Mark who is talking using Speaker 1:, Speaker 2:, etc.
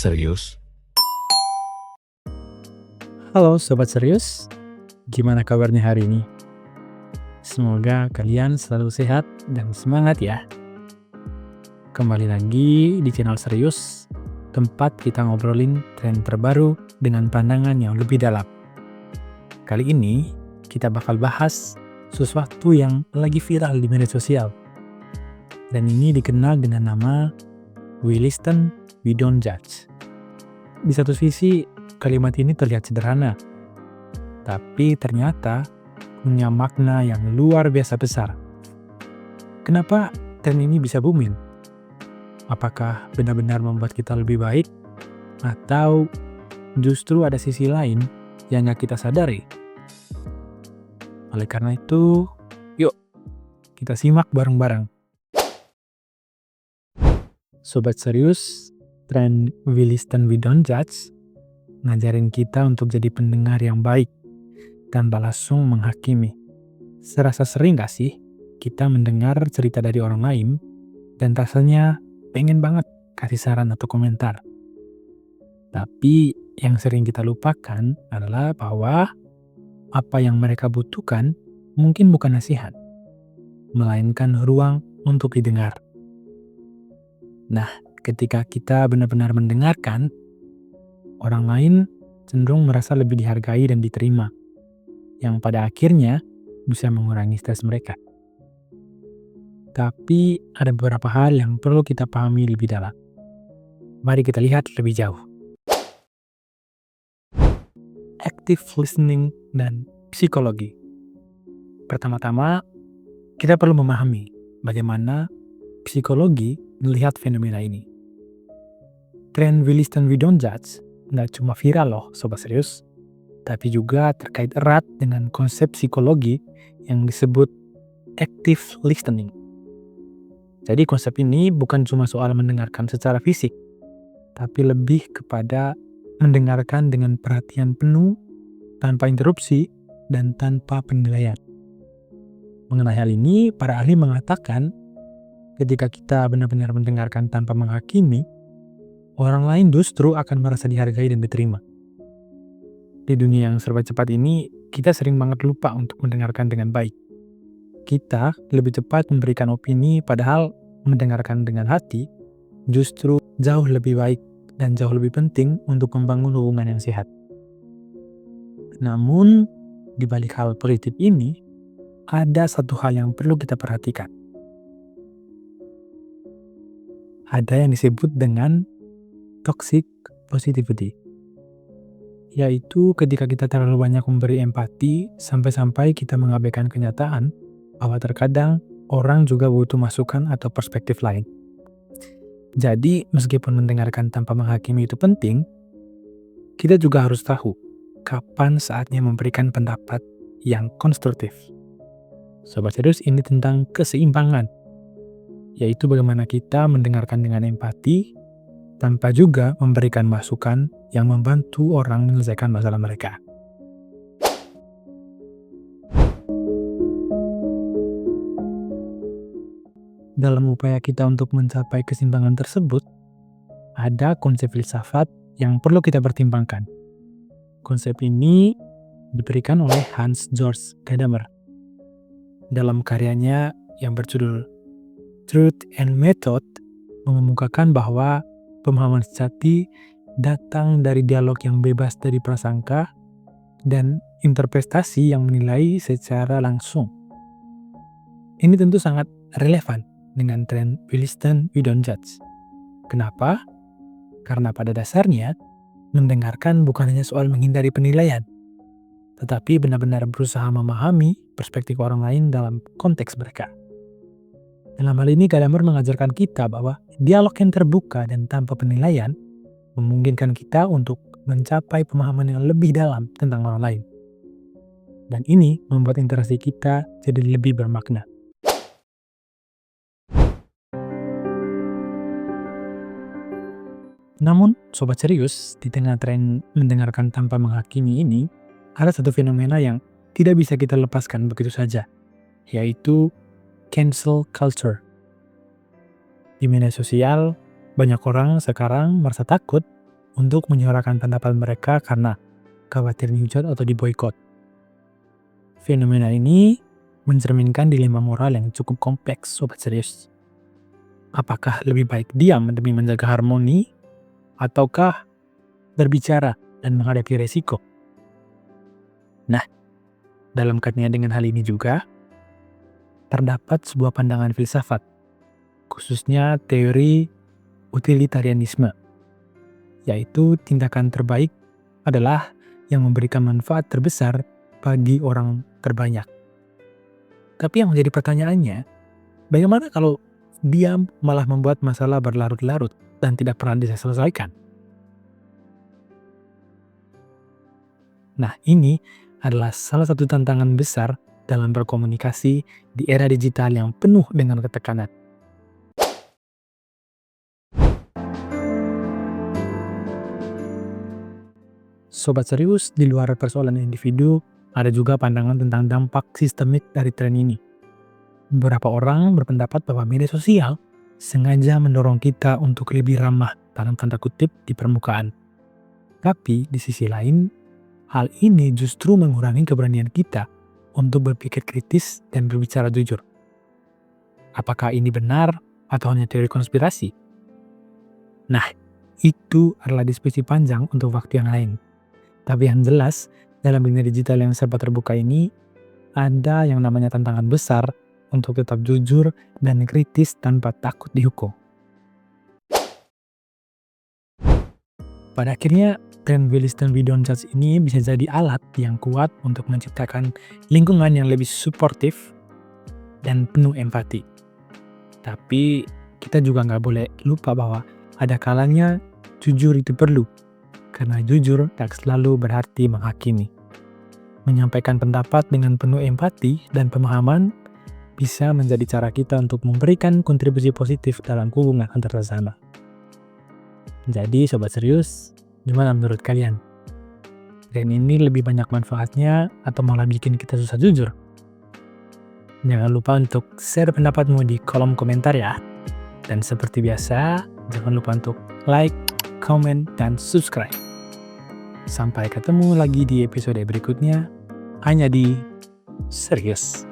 Speaker 1: Serius?
Speaker 2: Halo Sobat Serius, gimana kabarnya hari ini? Semoga kalian selalu sehat dan semangat ya. Kembali lagi di channel Serius, tempat kita ngobrolin tren terbaru dengan pandangan yang lebih dalam. Kali ini kita bakal bahas sesuatu yang lagi viral di media sosial. Dan ini dikenal dengan nama We Listen, We Don't Judge. Di satu sisi, kalimat ini terlihat sederhana, tapi ternyata punya makna yang luar biasa besar. Kenapa tren ini bisa booming? Apakah benar-benar membuat kita lebih baik? Atau justru ada sisi lain yang gak kita sadari? Oleh karena itu, yuk kita simak bareng-bareng. Sobat Serius, tren We Listen We Don't Judge ngajarin kita untuk jadi pendengar yang baik tanpa langsung menghakimi. Serasa sering gak sih kita mendengar cerita dari orang lain dan rasanya pengen banget kasih saran atau komentar. Tapi yang sering kita lupakan adalah bahwa apa yang mereka butuhkan mungkin bukan nasihat, melainkan ruang untuk didengar. Nah, ketika kita benar-benar mendengarkan, orang lain cenderung merasa lebih dihargai dan diterima, yang pada akhirnya bisa mengurangi stres mereka. Tapi ada beberapa hal yang perlu kita pahami lebih dalam. Mari kita lihat lebih jauh. Active listening dan psikologi. Pertama-tama, kita perlu memahami bagaimana psikologi melihat fenomena ini. Tren We Listen We Don't Judge nggak cuma viral loh Sobat Serius, tapi juga terkait erat dengan konsep psikologi yang disebut active listening. Jadi konsep ini bukan cuma soal mendengarkan secara fisik, tapi lebih kepada mendengarkan dengan perhatian penuh, tanpa interupsi, dan tanpa penilaian. Mengenai hal ini, para ahli mengatakan ketika kita benar-benar mendengarkan tanpa menghakimi, orang lain justru akan merasa dihargai dan diterima. Di dunia yang serba cepat ini, kita sering banget lupa untuk mendengarkan dengan baik. Kita lebih cepat memberikan opini, padahal mendengarkan dengan hati justru jauh lebih baik dan jauh lebih penting untuk membangun hubungan yang sehat. Namun, di balik hal positif ini, ada satu hal yang perlu kita perhatikan. Ada yang disebut dengan toxic positivity, yaitu ketika kita terlalu banyak memberi empati sampai-sampai kita mengabaikan kenyataan bahwa terkadang orang juga butuh masukan atau perspektif lain. Jadi, meskipun mendengarkan tanpa menghakimi itu penting, kita juga harus tahu kapan saatnya memberikan pendapat yang konstruktif. Sobat Serius, ini tentang keseimbangan, yaitu bagaimana kita mendengarkan dengan empati tanpa juga memberikan masukan yang membantu orang menyelesaikan masalah mereka. Dalam upaya kita untuk mencapai keseimbangan tersebut, ada konsep filsafat yang perlu kita pertimbangkan. Konsep ini diberikan oleh Hans Georg Gadamer dalam karyanya yang berjudul Truth and Method, mengemukakan bahwa pemahaman sejati datang dari dialog yang bebas dari prasangka dan interpretasi yang menilai secara langsung. Ini tentu sangat relevan dengan tren We Listen, We Don't Judge. Kenapa? Karena pada dasarnya, mendengarkan bukan hanya soal menghindari penilaian, tetapi benar-benar berusaha memahami perspektif orang lain dalam konteks mereka. Dalam hal ini, Gadamer mengajarkan kita bahwa dialog yang terbuka dan tanpa penilaian memungkinkan kita untuk mencapai pemahaman yang lebih dalam tentang orang lain. Dan ini membuat interaksi kita jadi lebih bermakna. Namun, Sobat Serius, di tengah tren mendengarkan tanpa menghakimi ini, ada satu fenomena yang tidak bisa kita lepaskan begitu saja, yaitu cancel culture. Di media sosial, banyak orang sekarang merasa takut untuk menyuarakan pendapat mereka karena khawatir dihujat atau diboikot. Fenomena ini mencerminkan dilema moral yang cukup kompleks, Sobat Serius. Apakah lebih baik diam demi menjaga harmoni, ataukah berbicara dan menghadapi resiko? Nah, dalam kaitannya dengan hal ini juga, terdapat sebuah pandangan filsafat, khususnya teori utilitarianisme, yaitu tindakan terbaik adalah yang memberikan manfaat terbesar bagi orang terbanyak. Tapi yang menjadi pertanyaannya, bagaimana kalau diam malah membuat masalah berlarut-larut dan tidak pernah diselesaikan? Nah, ini adalah salah satu tantangan besar dalam berkomunikasi di era digital yang penuh dengan ketekanan. Sobat Serius, di luar persoalan individu, ada juga pandangan tentang dampak sistemik dari tren ini. Beberapa orang berpendapat bahwa media sosial sengaja mendorong kita untuk lebih ramah dalam tanda kutip di permukaan. Tapi di sisi lain, hal ini justru mengurangi keberanian kita untuk berpikir kritis dan berbicara jujur. Apakah ini benar atau hanya teori konspirasi? Nah, itu adalah diskusi panjang untuk waktu yang lain. Tapi yang jelas, dalam dunia digital yang serba terbuka ini, ada yang namanya tantangan besar untuk tetap jujur dan kritis tanpa takut dihukum. Pada akhirnya, tren "We Listen We Don't Judge" ini bisa jadi alat yang kuat untuk menciptakan lingkungan yang lebih suportif dan penuh empati. Tapi kita juga nggak boleh lupa bahwa ada kalanya jujur itu perlu, karena jujur tak selalu berarti menghakimi. Menyampaikan pendapat dengan penuh empati dan pemahaman bisa menjadi cara kita untuk memberikan kontribusi positif dalam hubungan antar sesama. Jadi Sobat Serius, gimana menurut kalian? Tren ini lebih banyak manfaatnya atau malah bikin kita susah jujur? Jangan lupa untuk share pendapatmu di kolom komentar ya. Dan seperti biasa, jangan lupa untuk like, comment, dan subscribe. Sampai ketemu lagi di episode berikutnya, hanya di Serius.